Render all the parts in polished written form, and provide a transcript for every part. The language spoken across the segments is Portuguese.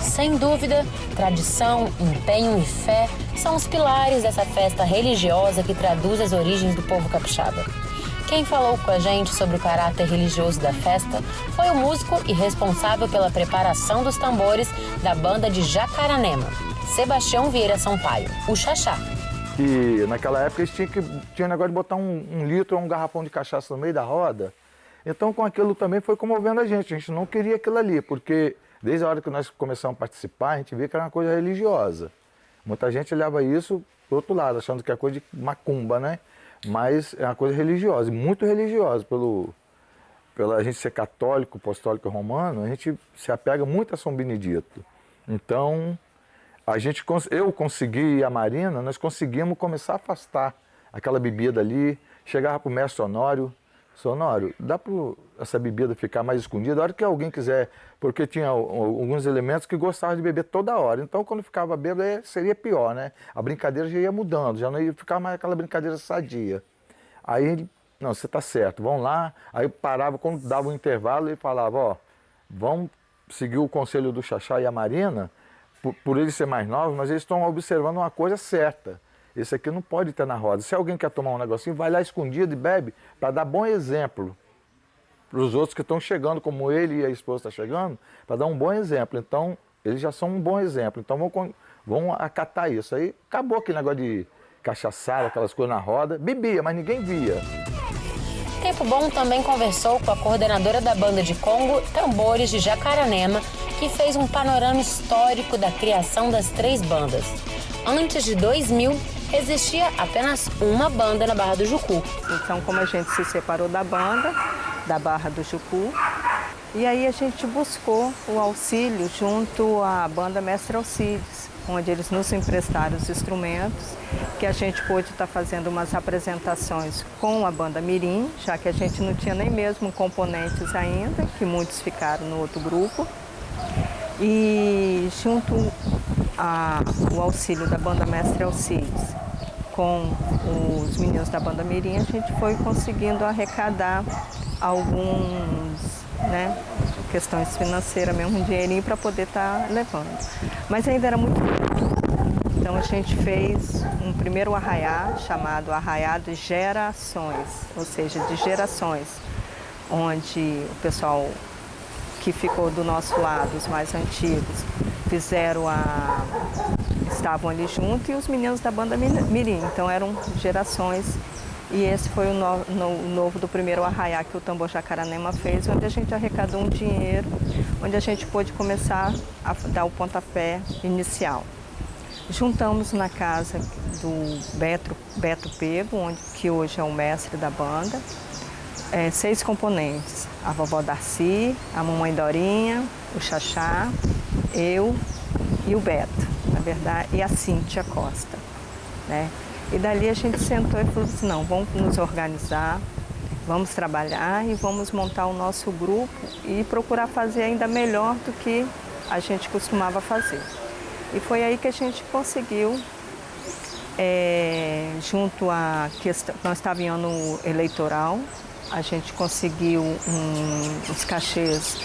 Sem dúvida, tradição, empenho e fé são os pilares dessa festa religiosa que traduz as origens do povo capixaba. Quem falou com a gente sobre o caráter religioso da festa foi o músico e responsável pela preparação dos tambores da banda de Jacaranema, Sebastião Vieira Sampaio, o Xaxá. Que naquela época eles tinha negócio de botar um litro ou um garrafão de cachaça no meio da roda. Então com aquilo também foi comovendo a gente não queria aquilo ali, porque desde a hora que nós começamos a participar, a gente via que era uma coisa religiosa. Muita gente olhava isso pro outro lado, achando que é coisa de macumba, né? Mas é uma coisa religiosa, muito religiosa. Pela a gente ser católico, apostólico e romano, a gente se apega muito a São Benedito. Então, eu consegui e a Marina, nós conseguimos começar a afastar aquela bebida ali. Chegava pro mestre Sonório, dá para essa bebida ficar mais escondida? A hora que alguém quiser, porque tinha alguns elementos que gostavam de beber toda hora. Então, quando ficava bêbado, seria pior, né? A brincadeira já ia mudando, já não ia ficar mais aquela brincadeira sadia. Aí ele, não, você tá certo, vamos lá. Aí parava, quando dava um intervalo, ele falava, ó, vamos seguir o conselho do Xaxá e a Marina, por eles ser mais novos, mas eles estão observando uma coisa certa. Esse aqui não pode ter na roda. Se alguém quer tomar um negocinho, vai lá escondido e bebe para dar bom exemplo para os outros que estão chegando, como ele e a esposa estão chegando, para dar um bom exemplo. Então, eles já são um bom exemplo. Então, vamos acatar isso. Aí acabou aquele negócio de cachaçada, aquelas coisas na roda. Bebia, mas ninguém via. Tempo Bom também conversou com a coordenadora da banda de Congo, Tambores de Jacaranema, que fez um panorama histórico da criação das 3 bandas. Antes de 2000, existia apenas uma banda na Barra do Jucu. Então, como a gente se separou da banda, da Barra do Jucu, e aí a gente buscou o auxílio junto à banda Mestre Alcides, onde eles nos emprestaram os instrumentos, que a gente pôde estar fazendo umas apresentações com a banda Mirim, já que a gente não tinha nem mesmo componentes ainda, que muitos ficaram no outro grupo. E junto ao auxílio da banda Mestre Alcides com os meninos da banda Mirim, a gente foi conseguindo arrecadar alguns, né, questões financeiras mesmo, um dinheirinho para poder estar levando. Mas ainda era muito pouco. Então a gente fez um primeiro arraiá chamado Arraiá de Gerações, ou seja, de gerações, onde o pessoal que ficou do nosso lado, os mais antigos, estavam ali junto, e os meninos da banda Mirim. Então eram gerações, e esse foi o novo do primeiro arraiá que o Tambor Jacaranema fez, onde a gente arrecadou um dinheiro, onde a gente pôde começar a dar o pontapé inicial. Juntamos na casa do Beto Pego, que hoje é o mestre da banda, 6 componentes: a vovó Darcy, a mamãe Dorinha, o Xaxá, eu e o Beto, na verdade, e a Cíntia Costa, né? E dali a gente sentou e falou assim, não, vamos nos organizar, vamos trabalhar e vamos montar o nosso grupo e procurar fazer ainda melhor do que a gente costumava fazer. E foi aí que a gente conseguiu, junto à questão, nós estávamos em ano eleitoral, a gente conseguiu os cachês,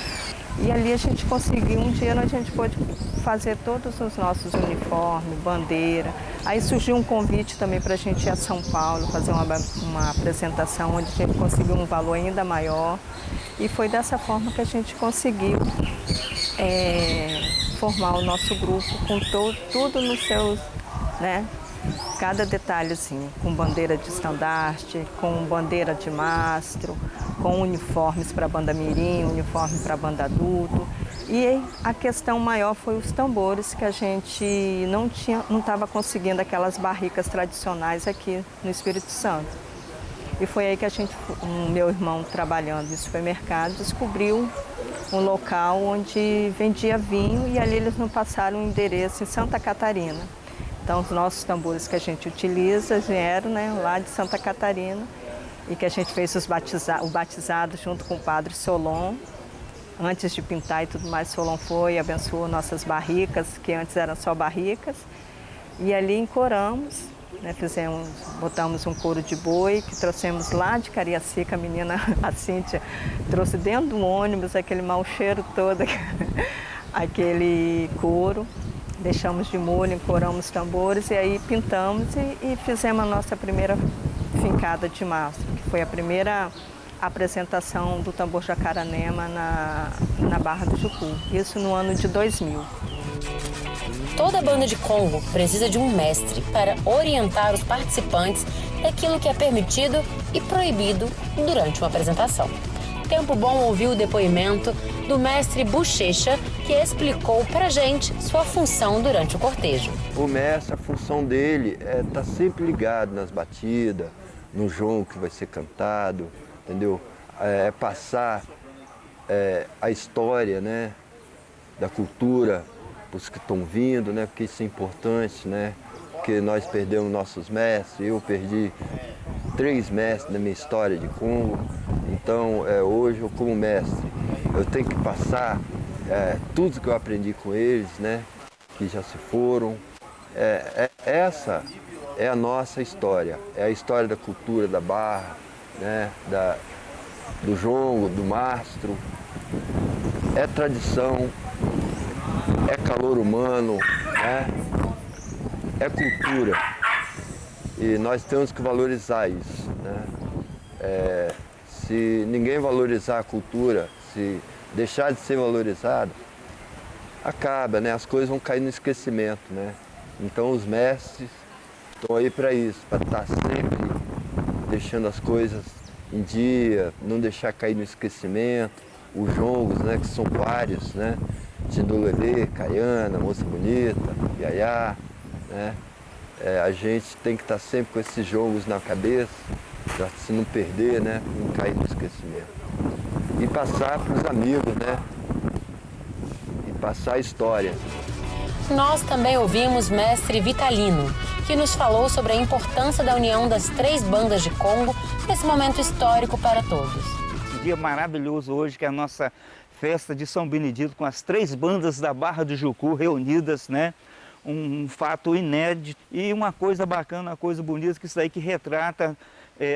e ali a gente conseguiu um dinheiro, a gente pôde fazer todos os nossos uniformes, bandeira. Aí surgiu um convite também para a gente ir a São Paulo, fazer uma apresentação onde a gente conseguiu um valor ainda maior. E foi dessa forma que a gente conseguiu formar o nosso grupo com tudo nos seus, né? Cada detalhezinho, com bandeira de estandarte, com bandeira de mastro, com uniformes para a banda Mirim, uniforme para a banda adulto. E a questão maior foi os tambores, que a gente não estava conseguindo aquelas barricas tradicionais aqui no Espírito Santo. E foi aí que o meu irmão, trabalhando no supermercado, descobriu um local onde vendia vinho, e ali eles nos passaram um endereço em Santa Catarina. Então, os nossos tambores que a gente utiliza vieram, né, lá de Santa Catarina, e que a gente fez o batizado junto com o padre Solon. Antes de pintar e tudo mais, Solon foi e abençoou nossas barricas, que antes eram só barricas. E ali encoramos né? Botamos um couro de boi que trouxemos lá de Cariacica, a menina, a Cíntia, trouxe dentro do ônibus aquele mau cheiro todo, aquele couro. Deixamos de molho, encoramos tambores e aí pintamos e fizemos a nossa primeira fincada de mastro, que foi a primeira apresentação do tambor Jacaranema na Barra do Jucu, isso no ano de 2000. Toda banda de Congo precisa de um mestre para orientar os participantes daquilo que é permitido e proibido durante uma apresentação. Tempo bom ouvir o depoimento do mestre Bochecha, que explicou pra gente sua função durante o cortejo. O mestre, a função dele é estar sempre ligado nas batidas, no jongo que vai ser cantado, entendeu? É passar a história, né, da cultura para os que estão vindo, né, porque isso é importante, né, porque nós perdemos nossos mestres, eu perdi 3 mestres na minha história de Congo, então hoje eu como mestre, eu tenho que passar tudo que eu aprendi com eles, né, que já se foram. Essa é a nossa história, é a história da cultura da Barra, né, do jongo, do mastro, é tradição, é calor humano, né, é cultura e nós temos que valorizar isso, né. Se ninguém valorizar a cultura, se deixar de ser valorizado, acaba, né, as coisas vão cair no esquecimento, né. Então os mestres estão aí para isso, para estar sempre deixando as coisas em dia, não deixar cair no esquecimento. Os jongos, né, que são vários, né, Tindolelê, Caiana, Moça Bonita, Iaiá, né, a gente tem que estar sempre com esses jongos na cabeça, para se não perder, né, não cair no esquecimento. E passar para os amigos, né, e passar a história. Nós também ouvimos mestre Vitalino, que nos falou sobre a importância da união das 3 bandas de Congo nesse momento histórico para todos. Esse dia maravilhoso hoje, que é a nossa festa de São Benedito, com as 3 bandas da Barra do Jucu reunidas, né? Um fato inédito e uma coisa bacana, uma coisa bonita, que isso daí que retrata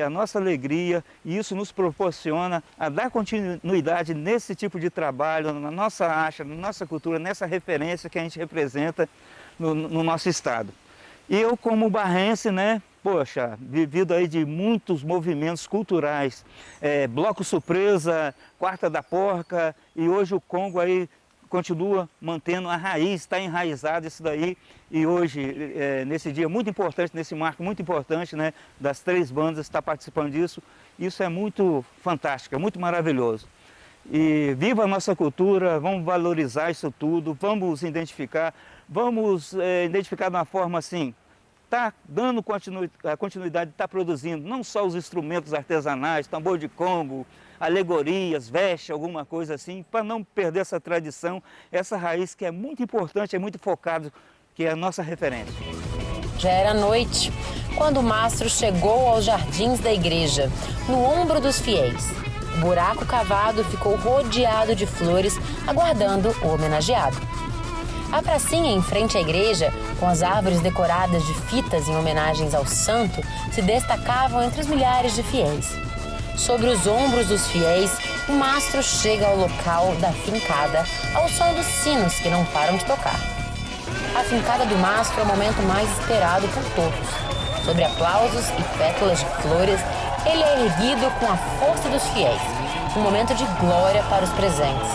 a nossa alegria, e isso nos proporciona a dar continuidade nesse tipo de trabalho, na nossa arte, na nossa cultura, nessa referência que a gente representa no nosso estado. E eu, como barrense, né, poxa, vivido aí de muitos movimentos culturais, Bloco Surpresa, Quarta da Porca, e hoje o Congo aí continua mantendo a raiz, está enraizado isso daí, e hoje, nesse dia muito importante, nesse marco muito importante, né, das 3 bandas, está participando disso, isso é muito fantástico, é muito maravilhoso. E viva a nossa cultura, vamos valorizar isso tudo, vamos identificar de uma forma assim, está dando continuidade, está produzindo não só os instrumentos artesanais, tambor de Congo, alegorias, veste, alguma coisa assim, para não perder essa tradição, essa raiz que é muito importante, é muito focado, que é a nossa referência. Já era noite, quando o mastro chegou aos jardins da igreja, no ombro dos fiéis. O buraco cavado ficou rodeado de flores, aguardando o homenageado. A pracinha em frente à igreja, com as árvores decoradas de fitas em homenagens ao santo, se destacavam entre os milhares de fiéis. Sobre os ombros dos fiéis, o mastro chega ao local da fincada, ao som dos sinos que não param de tocar. A fincada do mastro é o momento mais esperado por todos. Sobre aplausos e pétalas de flores, ele é erguido com a força dos fiéis, um momento de glória para os presentes.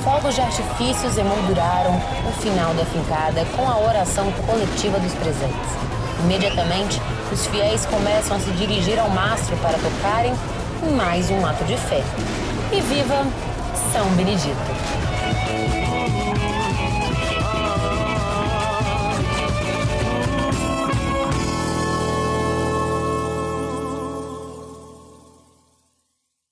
Fogos de artifícios emolduraram o final da fincada com a oração coletiva dos presentes. Imediatamente, os fiéis começam a se dirigir ao mastro para tocarem em mais um ato de fé. E viva São Benedito!